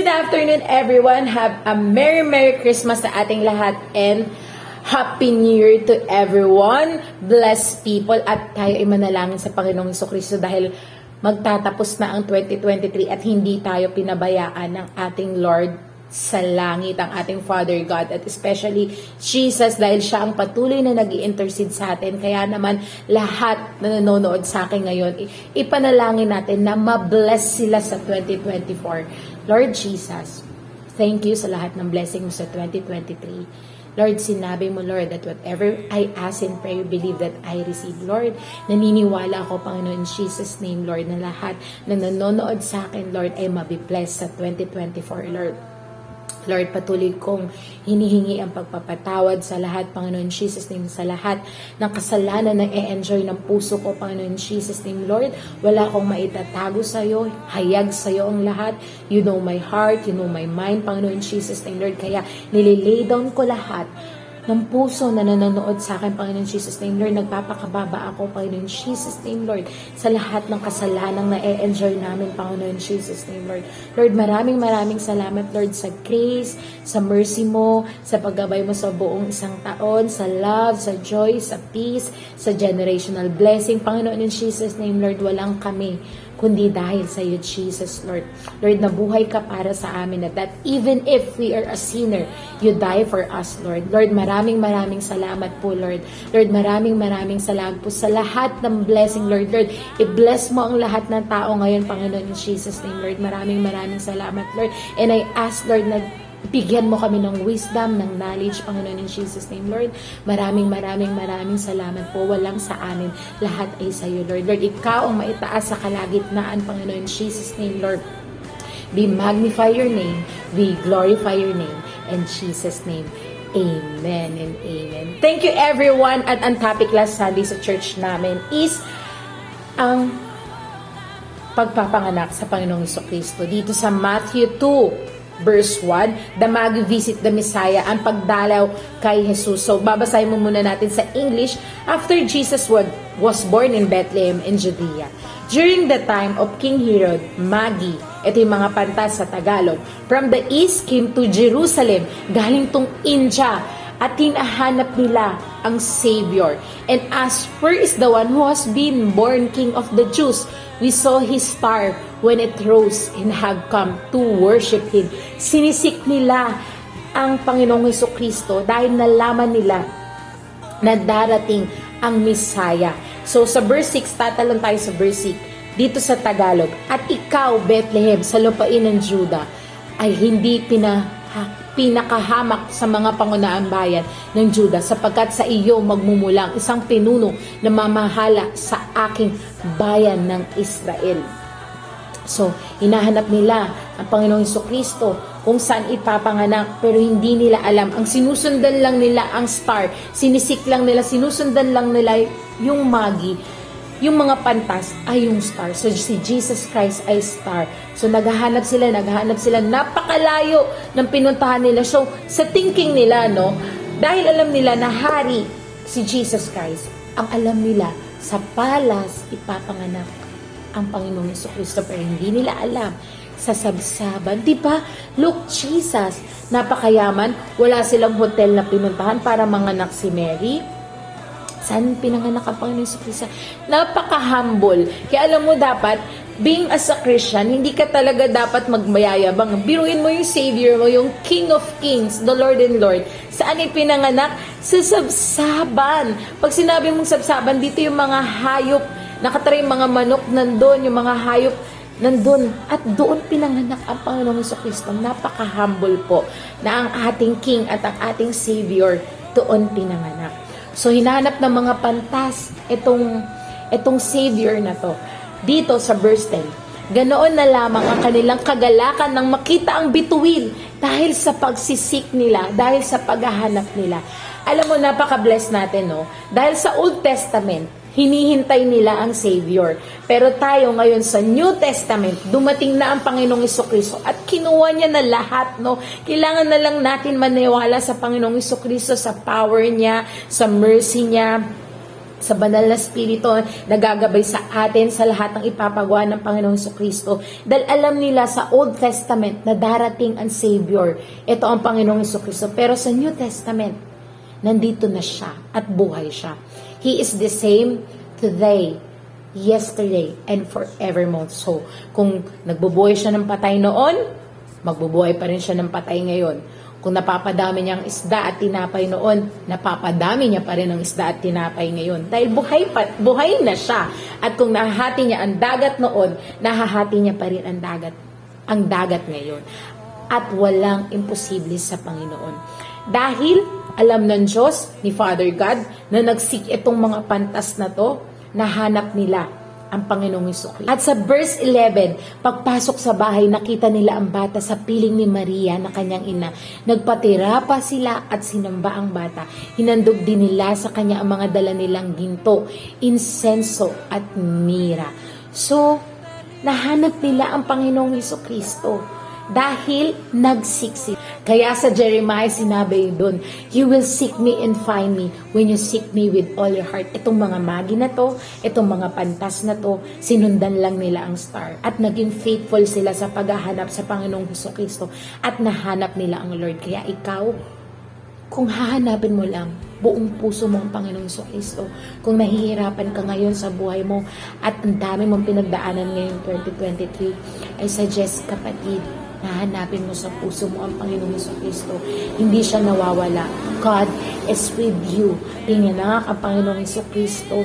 afternoon, everyone. Have a Merry Christmas sa ating lahat and Happy New Year to everyone. Bless people at tayo ay manalangin sa Panginoong Jesucristo dahil magtatapos na ang 2023 at hindi tayo pinabayaan ng ating Lord sa langit, ang ating Father God, at especially Jesus dahil siya ang patuloy na nag-i-intercede sa atin. Kaya naman lahat na nanonood sa akin ngayon, ipanalangin natin na ma-bless sila sa 2024. Lord Jesus, thank you sa lahat ng blessing mo sa 2023. Lord, sinabi mo, Lord, that whatever I ask and pray, believe that I receive. Lord, naniniwala ako, Panginoon, in Jesus' name, Lord, na lahat na nanonood sa akin, Lord, ay mabibless sa 2024, Lord. Lord, patuloy kong hinihingi ang pagpapatawad sa lahat, Panginoon Jesus name, sa lahat ng kasalanan na e-enjoy ng puso ko, Panginoon Jesus name, Lord. Wala akong maitatago sa iyo, hayag sa iyo ang lahat. You know my heart, you know my mind, Panginoon Jesus name, Lord. Kaya nililay down ko lahat ng puso na nanonood sa akin, Panginoon Jesus name, Lord. Nagpapakababa ako, Panginoon Jesus name, Lord, sa lahat ng kasalanang na-e-enjoy namin, Panginoon Jesus name, Lord. Lord, maraming salamat, Lord, sa grace, sa mercy mo, sa paggabay mo sa buong isang taon, sa love, sa joy, sa peace, sa generational blessing, Panginoon Jesus name, Lord. Walang kami kundi dahil sa iyo, Jesus, Lord. Lord, nabuhay ka para sa amin at that even if we are a sinner, you die for us, Lord. Lord, maraming salamat po, Lord. Lord, maraming salamat po sa lahat ng blessing, Lord. Lord, i-bless mo ang lahat ng tao ngayon, Panginoon, in Jesus' name, Lord. Maraming salamat, Lord. And I ask, Lord, na bigyan mo kami ng wisdom, ng knowledge, Panginoon, in Jesus' name, Lord. Maraming salamat po. Walang sa amin. Lahat ay sa iyo, Lord. Lord, ikaw ang maitaas sa kalagitnaan, Panginoon, in Jesus' name, Lord. We magnify your name. We glorify your name. In Jesus' name, amen and amen. Thank you, everyone. At ang topic last Sunday sa church namin is ang pagpapanganak sa Panginoong Jesucristo. Dito sa Matthew 2, Verse 1, the mag-visit the Messiah, ang pagdalaw kay Jesus. So, babasahin mo muna natin sa English. After Jesus was born in Bethlehem in Judea, during the time of King Herod, Magi, ito yung mga pantas sa Tagalog, from the east came to Jerusalem, galing tong India, at hinahanap nila ang Savior. And asked, where is the one who has been born King of the Jews? We saw his star when it rose and have come to worship Him. Sinisik nila ang Panginoong Jesucristo dahil nalaman nila na darating ang Messiah. So sa verse 6, tatalon tayo sa verse 6. Dito sa Tagalog, at ikaw, Bethlehem, sa lupain ng Juda, ay hindi pinakahamak sa mga pangunaang bayan ng Juda, sapagkat sa iyo magmumulang isang pinuno na mamahala sa aking bayan ng Israel. So, hinahanap nila ang Panginoong Jesucristo kung saan ipapanganak, pero hindi nila alam. Ang sinusundan lang nila ang star, sinisik lang nila, sinusundan lang nila yung magi, yung mga pantas ay yung star. So, si Jesus Christ ay star. So, naghahanap sila, napakalayo ng pinuntahan nila. So, sa thinking nila, no, dahil alam nila na hari si Jesus Christ, ang alam nila, sa palace ipapanganak ang Panginoong Jesucristo, pero hindi nila alam sa sabsaban. Diba? Look, Jesus, napakayaman, wala silang hotel na pinuntahan para manganak si Mary. Saan pinanganak ang Panginoong Jesucristo? Napaka-humble. Kaya alam mo, dapat, being as a Christian, hindi ka talaga dapat magmayayabang. Biruin mo yung Savior mo, yung King of Kings, the Lord and Lord. Saan ipinanganak? Sa sabsaban. Pag sinabi mong sabsaban, dito yung mga hayop, nakatara yung mga manok nandun, yung mga hayop nandun. At doon pinanganak ang Panginoong Jesucristo. Napaka-humble po na ang ating King at ang ating Savior doon pinanganak. So, hinahanap ng mga pantas itong Savior na to. Dito sa verse 10, ganoon na lamang ang kanilang kagalakan nang makita ang bituin dahil sa pagsisik nila, dahil sa paghahanap nila. Alam mo, napaka-bless natin, no? Dahil sa Old Testament, hinihintay nila ang Savior. Pero tayo ngayon sa New Testament, dumating na ang Panginoong Jesucristo at kinuha niya na lahat, no? Kailangan na lang natin maniwala sa Panginoong Jesucristo, sa power niya, sa mercy niya, sa banal na spirito nagagabay sa atin sa lahat ng ipapagawa ng Panginoong Jesucristo. Dahil alam nila sa Old Testament na darating ang Savior. Ito ang Panginoong Jesucristo. Pero sa New Testament, nandito na siya at buhay siya. He is the same today, yesterday, and forevermore. So, kung nagbubuhay siya ng patay noon, magbubuhay pa rin siya ng patay ngayon. Kung napapadami niya ang isda at tinapay noon, napapadami niya pa rin ang isda at tinapay ngayon. Dahil buhay na siya. At kung nahahati niya ang dagat noon, nahahati niya pa rin ang dagat ngayon. At walang imposible sa Panginoon. Dahil alam ng Diyos, ni Father God, na nagsik itong mga pantas na to, nahanap nila ang Panginoong Jesucristo. At sa verse 11, pagpasok sa bahay, nakita nila ang bata sa piling ni Maria na kanyang ina. Nagpatira pa sila at sinamba ang bata. Hinandog din nila sa kanya ang mga dala nilang ginto, insenso at mira. So, nahanap nila ang Panginoong Jesucristo dahil nagsiksik. Kaya sa Jeremiah sinabi doon, you will seek me and find me when you seek me with all your heart. Itong mga magi na to, itong mga pantas na to, sinundan lang nila ang star. At naging faithful sila sa paghahanap sa Panginoong Jesucristo. At nahanap nila ang Lord. Kaya ikaw, kung hahanapin mo lang buong puso mo ang Panginoong Jesucristo, kung nahihirapan ka ngayon sa buhay mo at ang dami mong pinagdaanan ngayong 2023, I suggest, kapatid, nahanapin mo sa puso mo ang Panginoong Jesucristo. Hindi siya nawawala. God is with you. Pinanganak ang Panginoong Jesucristo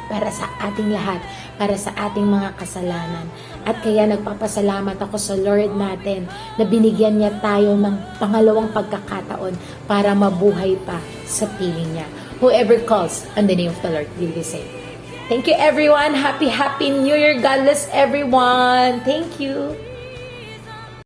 para sa ating lahat, para sa ating mga kasalanan. At kaya nagpapasalamat ako sa Lord natin na binigyan niya tayo ng pangalawang pagkakataon para mabuhay pa sa piling niya. Whoever calls on the name of the Lord will be saved. Thank you everyone. Happy New Year. God bless everyone. Thank you.